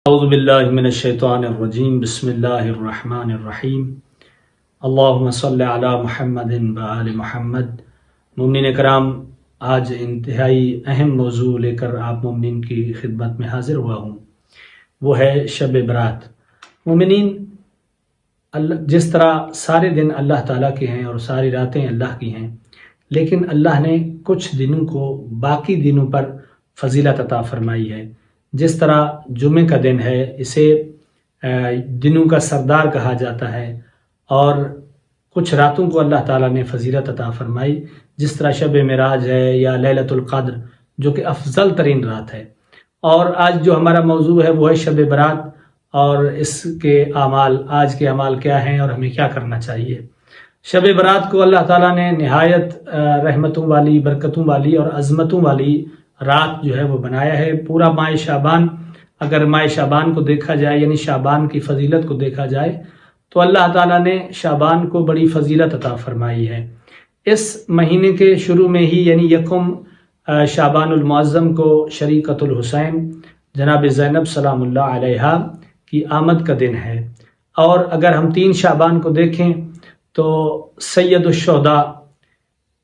اعوذ باللہ من الشیطان الرجیم بسم اللہ الرحمن الرحیم اللہم صلی علی محمد وآل محمد۔ مومنین کرام، آج انتہائی اہم موضوع لے کر آپ مومنین کی خدمت میں حاضر ہوا ہوں، وہ ہے شب برات۔ مومنین، جس طرح سارے دن اللہ تعالیٰ کے ہیں اور ساری راتیں اللہ کی ہیں، لیکن اللہ نے کچھ دنوں کو باقی دنوں پر فضیلت عطا فرمائی ہے۔ جس طرح جمعہ کا دن ہے، اسے دنوں کا سردار کہا جاتا ہے، اور کچھ راتوں کو اللہ تعالیٰ نے فضیلت عطا فرمائی، جس طرح شب معراج ہے یا لیلۃ القدر، جو کہ افضل ترین رات ہے۔ اور آج جو ہمارا موضوع ہے وہ ہے شب برات، اور اس کے اعمال، آج کے اعمال کیا ہیں اور ہمیں کیا کرنا چاہیے۔ شب برات کو اللہ تعالیٰ نے نہایت رحمتوں والی، برکتوں والی اور عظمتوں والی رات جو ہے وہ بنایا ہے۔ پورا ماہ شعبان، اگر ماہ شعبان کو دیکھا جائے، یعنی شعبان کی فضیلت کو دیکھا جائے، تو اللہ تعالیٰ نے شعبان کو بڑی فضیلت عطا فرمائی ہے۔ اس مہینے کے شروع میں ہی، یعنی یکم شعبان المعظم کو شریقۃ الحسین جناب زینب سلام اللہ علیہا کی آمد کا دن ہے۔ اور اگر ہم 3 شعبان کو دیکھیں تو سید الشہداء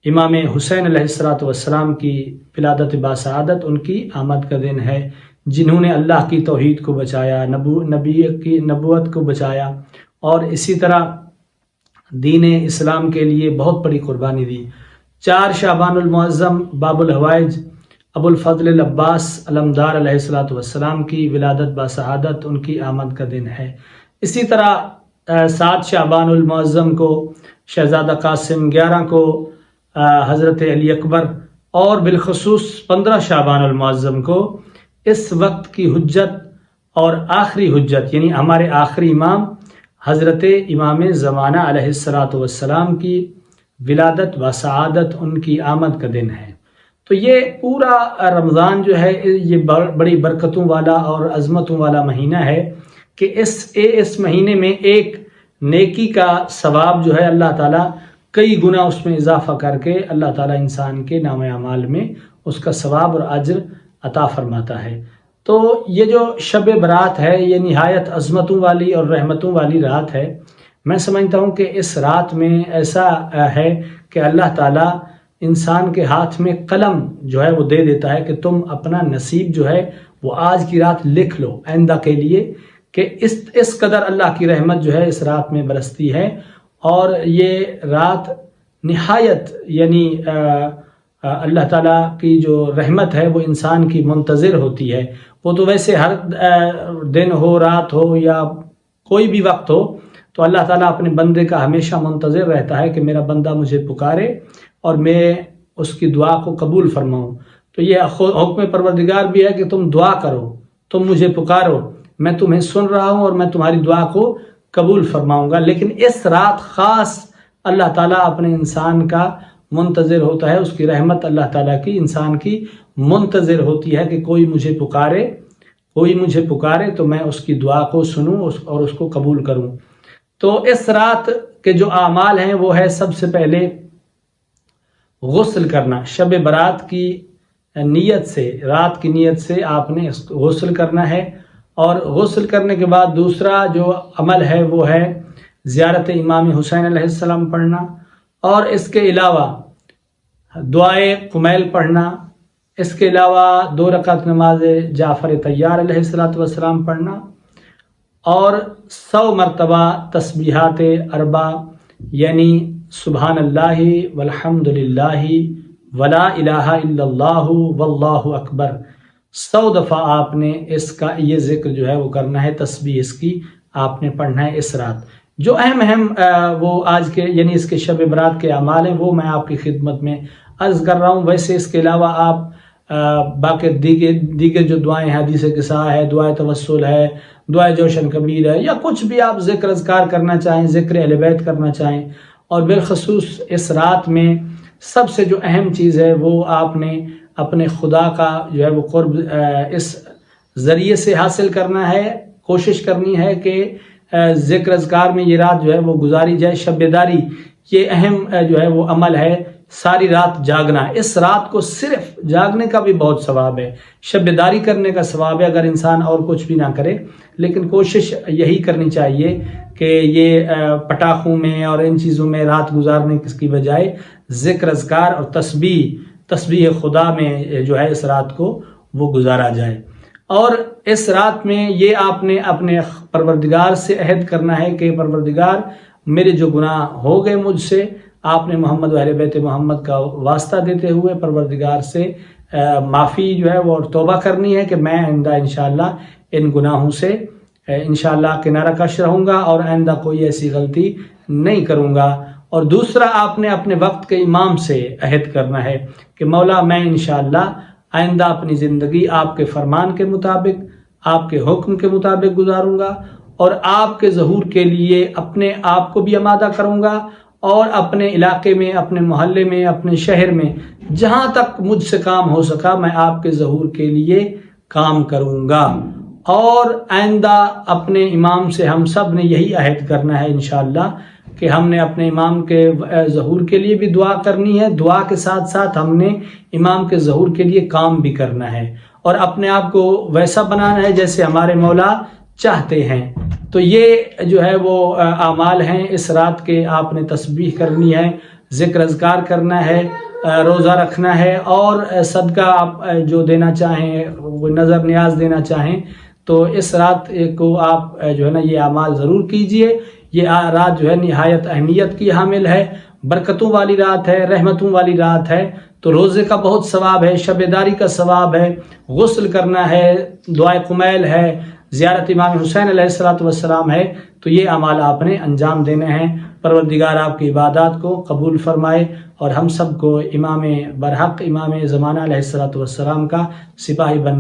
امام حسین علیہ السلام کی ولادت باسعادت، ان کی آمد کا دن ہے، جنہوں نے اللہ کی توحید کو بچایا، نبی کی نبوت کو بچایا، اور اسی طرح دین اسلام کے لیے بہت بڑی قربانی دی۔ 4 شعبان المعظم باب الحوائج ابو الفضل العباس علمدار علیہ السلام کی ولادت باسعادت، ان کی آمد کا دن ہے۔ اسی طرح 7 شعبان المعظم کو شہزادہ قاسم، 11 کو حضرت علی اکبر، اور بالخصوص 15 شعبان المعظم کو اس وقت کی حجت اور آخری حجت، یعنی ہمارے آخری امام حضرت امام زمانہ علیہ السلام کی ولادت و سعادت، ان کی آمد کا دن ہے۔ تو یہ پورا رمضان جو ہے، یہ بڑی برکتوں والا اور عظمتوں والا مہینہ ہے کہ اس مہینے میں ایک نیکی کا ثواب جو ہے اللہ تعالیٰ کئی گنا اس میں اضافہ کر کے اللہ تعالیٰ انسان کے نام اعمال میں اس کا ثواب اور اجر عطا فرماتا ہے۔ تو یہ جو شب برات ہے، یہ نہایت عظمتوں والی اور رحمتوں والی رات ہے۔ میں سمجھتا ہوں کہ اس رات میں ایسا ہے کہ اللہ تعالیٰ انسان کے ہاتھ میں قلم جو ہے وہ دے دیتا ہے کہ تم اپنا نصیب جو ہے وہ آج کی رات لکھ لو آئندہ کے لیے، کہ اس قدر اللہ کی رحمت جو ہے اس رات میں برستی ہے۔ اور یہ رات نہایت، یعنی اللہ تعالیٰ کی جو رحمت ہے وہ انسان کی منتظر ہوتی ہے۔ وہ تو ویسے ہر دن ہو، رات ہو یا کوئی بھی وقت ہو، تو اللہ تعالیٰ اپنے بندے کا ہمیشہ منتظر رہتا ہے کہ میرا بندہ مجھے پکارے اور میں اس کی دعا کو قبول فرماؤں۔ تو یہ حکم پروردگار بھی ہے کہ تم دعا کرو، تم مجھے پکارو، میں تمہیں سن رہا ہوں اور میں تمہاری دعا کو قبول فرماؤں گا۔ لیکن اس رات خاص اللہ تعالیٰ اپنے انسان کا منتظر ہوتا ہے، اس کی رحمت اللہ تعالیٰ کی انسان کی منتظر ہوتی ہے کہ کوئی مجھے پکارے تو میں اس کی دعا کو سنوں اور اس کو قبول کروں۔ تو اس رات کے جو اعمال ہیں وہ ہے، سب سے پہلے غسل کرنا۔ شب برات کی نیت سے، رات کی نیت سے آپ نے غسل کرنا ہے، اور غسل کرنے کے بعد دوسرا جو عمل ہے وہ ہے زیارت امام حسین علیہ السلام پڑھنا، اور اس کے علاوہ دعائے قمیل پڑھنا، اس کے علاوہ 2 رکعت نماز جعفر طیار علیہ السلام پڑھنا، اور 100 مرتبہ تسبیحات 4 یعنی سبحان اللہ والحمد للہ ولا الہ الا اللہ واللہ اکبر، 100 دفعہ آپ نے اس کا یہ ذکر جو ہے وہ کرنا ہے، تسبیح اس کی آپ نے پڑھنا ہے اس رات۔ جو اہم وہ آج کے، یعنی اس کے شب برات کے اعمال ہیں، وہ میں آپ کی خدمت میں عرض کر رہا ہوں۔ ویسے اس کے علاوہ آپ باقی دیگر جو دعائیں ہیں، حدیث قصہ ہے، دعائے توسل ہے، دعائے جوشن کبیر ہے، یا کچھ بھی آپ ذکر اذکار کرنا چاہیں، ذکر اہل بیت کرنا چاہیں، اور بالخصوص اس رات میں سب سے جو اہم چیز ہے وہ آپ نے اپنے خدا کا جو ہے وہ قرب اس ذریعے سے حاصل کرنا ہے۔ کوشش کرنی ہے کہ ذکر اذکار میں یہ رات جو ہے وہ گزاری جائے۔ شب بیداری یہ اہم جو ہے وہ عمل ہے ساری رات جاگنا. اس رات کو صرف جاگنے کا بھی بہت ثواب ہے, شب بیداری کرنے کا ثواب ہے, اگر انسان اور کچھ بھی نہ کرے. لیکن کوشش یہی کرنی چاہیے کہ یہ پٹاخوں میں اور ان چیزوں میں رات گزارنے کی بجائے ذکر اذکار اور تسبیح خدا میں جو ہے اس رات کو وہ گزارا جائے. اور اس رات میں یہ آپ نے اپنے پروردگار سے عہد کرنا ہے کہ پروردگار میرے جو گناہ ہو گئے مجھ سے, آپ نے محمد و اہل بیت محمد کا واسطہ دیتے ہوئے پروردگار سے معافی جو ہے وہ اور توبہ کرنی ہے کہ میں آئندہ انشاءاللہ ان گناہوں سے انشاءاللہ کنارہ کش رہوں گا اور آئندہ کوئی ایسی غلطی نہیں کروں گا. اور دوسرا آپ نے اپنے وقت کے امام سے عہد کرنا ہے کہ مولا میں انشاءاللہ آئندہ اپنی زندگی آپ کے فرمان کے مطابق, آپ کے حکم کے مطابق گزاروں گا, اور آپ کے ظہور کے لیے اپنے آپ کو بھی آمادہ کروں گا, اور اپنے علاقے میں, اپنے محلے میں, اپنے شہر میں جہاں تک مجھ سے کام ہو سکا میں آپ کے ظہور کے لیے کام کروں گا. اور آئندہ اپنے امام سے ہم سب نے یہی عہد کرنا ہے انشاءاللہ کہ ہم نے اپنے امام کے ظہور کے لیے بھی دعا کرنی ہے, دعا کے ساتھ ساتھ ہم نے امام کے ظہور کے لیے کام بھی کرنا ہے, اور اپنے آپ کو ویسا بنانا ہے جیسے ہمارے مولا چاہتے ہیں. تو یہ جو ہے وہ اعمال ہیں اس رات کے. آپ نے تسبیح کرنی ہے, ذکر اذکار کرنا ہے, روزہ رکھنا ہے, اور صدقہ آپ جو دینا چاہیں, وہ نظر نیاز دینا چاہیں تو اس رات کو آپ جو ہے نا یہ اعمال ضرور کیجئے. یہ رات جو ہے نہایت اہمیت کی حامل ہے, برکتوں والی رات ہے, رحمتوں والی رات ہے. تو روزے کا بہت ثواب ہے, شب بیداری کا ثواب ہے, غسل کرنا ہے, دعائے قمیل ہے, زیارت امام حسین علیہ السلام ہے. تو یہ اعمال آپ نے انجام دینے ہیں. پروردگار آپ کی عبادات کو قبول فرمائے اور ہم سب کو امام برحق امام زمانہ علیہ السلام کا سپاہی بن